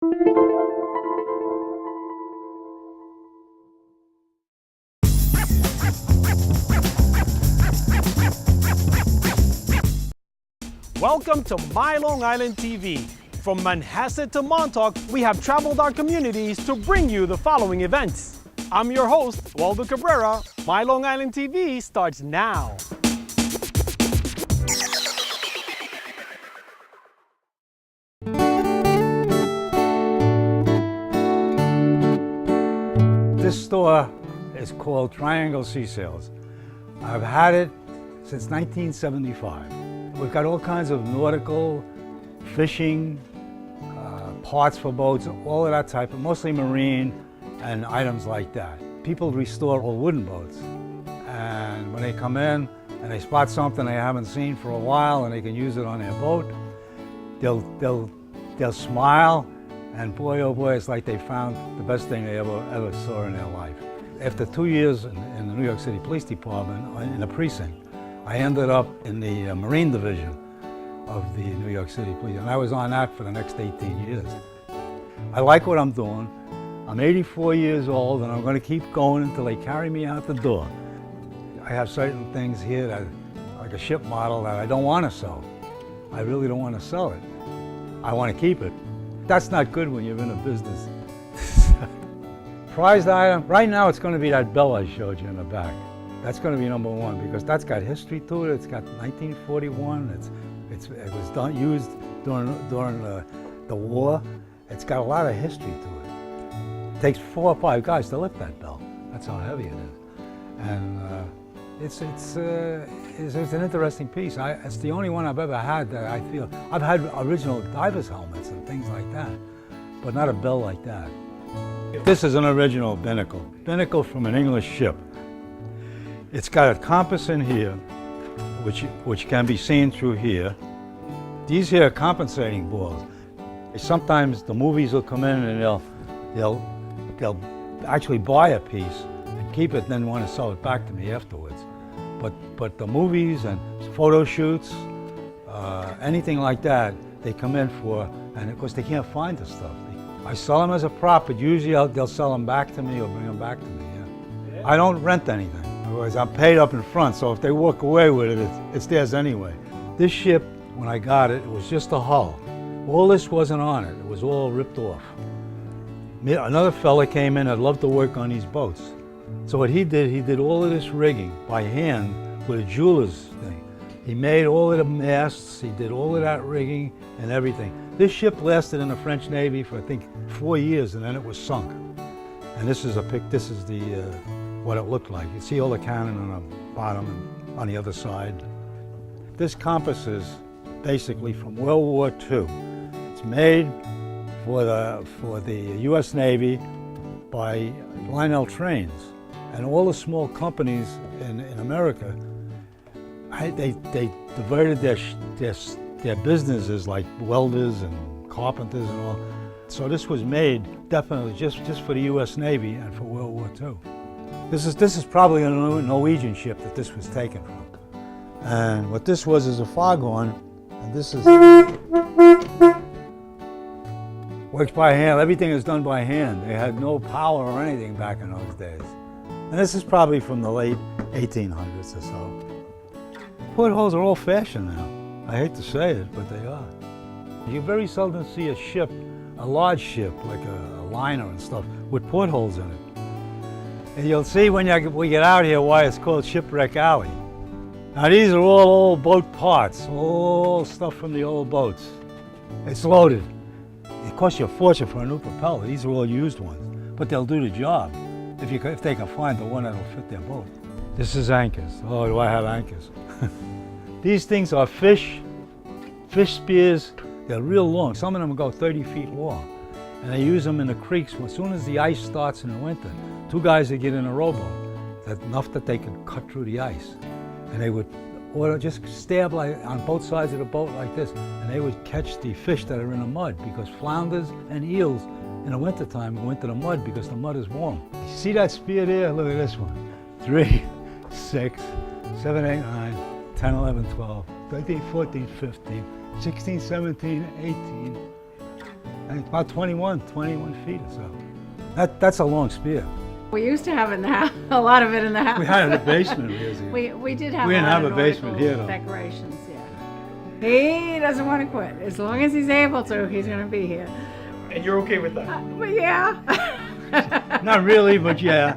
Welcome to MyLITV. From Manhasset to Montauk, we have traveled our communities to bring you the following events. I'm your host, Waldo Cabrera. MyLITV starts now. This store is called Triangle Sea Sales. I've had it since 1975. We've got all kinds of nautical, fishing, parts for boats, all of that type, mostly marine and items like that. People restore old wooden boats, and when they come in and they spot something they haven't seen for a while and they can use it on their boat, they'll smile, and boy oh boy, it's like they found the best thing they ever saw in their life. After 2 years in the New York City Police Department in a precinct, I ended up in the Marine Division of the New York City Police, and I was on that for the next 18 years. I like what I'm doing. I'm 84 years old, and I'm going to keep going until they carry me out the door. I have certain things here that, like a ship model, that I don't want to sell. I really don't want to sell it. I want to keep it. That's not good when you're in a business. Prized item, right now it's going to be that bell I showed you in the back. That's going to be #1 because that's got history to it. It's got 1941. It was used during the war. It's got a lot of history to it. It takes 4 or 5 guys to lift that bell. That's how heavy it is. And it's an interesting piece. It's the only one I've ever had that I feel. I've had original divers helmets and things like that, but not a bell like that. This is an original binnacle. Binnacle from an English ship. It's got a compass in here, which can be seen through here. These here are compensating balls. Sometimes the movies will come in and they'll actually buy a piece and keep it, and then want to sell it back to me afterwards. But the movies and photo shoots, anything like that, they come in for, and of course they can't find the stuff. I sell them as a prop, but usually they'll sell them back to me or bring them back to me. Yeah. I don't rent anything. Otherwise, I'm paid up in front, so if they walk away with it, it's theirs anyway. This ship, when I got it, it was just a hull. All this wasn't on it. It was all ripped off. Another fella came in that loved to work on these boats. So what he did all of this rigging by hand with a jeweler's thing. He made all of the masts, he did all of that rigging and everything. This ship lasted in the French Navy for, I think, 4 years, and then it was sunk. And this is what it looked like. You see all the cannon on the bottom and on the other side. This compass is basically from World War II. It's made for the U.S. Navy by Lionel Trains. And all the small companies in America, they diverted their businesses, like welders and carpenters and all. So this was made definitely just for the U.S. Navy and for World War II. This is probably a Norwegian ship that this was taken from. And what this was is a foghorn, and this is works by hand. Everything is done by hand. They had no power or anything back in those days. And this is probably from the late 1800s or so. Portholes are old-fashioned now. I hate to say it, but they are. You very seldom see a ship, a large ship, like a liner and stuff, with portholes in it. And you'll see when we get out here why it's called Shipwreck Alley. Now these are all old boat parts, all stuff from the old boats. It's loaded. It costs you a fortune for a new propeller. These are all used ones, but they'll do the job if they can find the one that'll fit their boat. This is anchors. Oh, do I have anchors? These things are fish spears. They're real long. Some of them go 30 feet long. And they use them in the creeks. As soon as the ice starts in the winter, 2 guys would get in a rowboat, enough that they could cut through the ice. And they would just stab on both sides of the boat like this, and they would catch the fish that are in the mud, because flounders and eels in the wintertime go into the mud because the mud is warm. You see that spear there? Look at this one. 3, 6, 7, 8, 9, 10, 11, 12, 13, 14, 15, 16, 17, 18. think about 21 feet or so. That's a long spear. We used to have it in the house, a lot of it in the house. We had it in the basement. We did have We didn't a lot have of a basement nautical here, though. decorations, yeah. He doesn't want to quit. As long as he's able to, he's going to be here. And you're okay with that? But yeah. Not really, but yeah.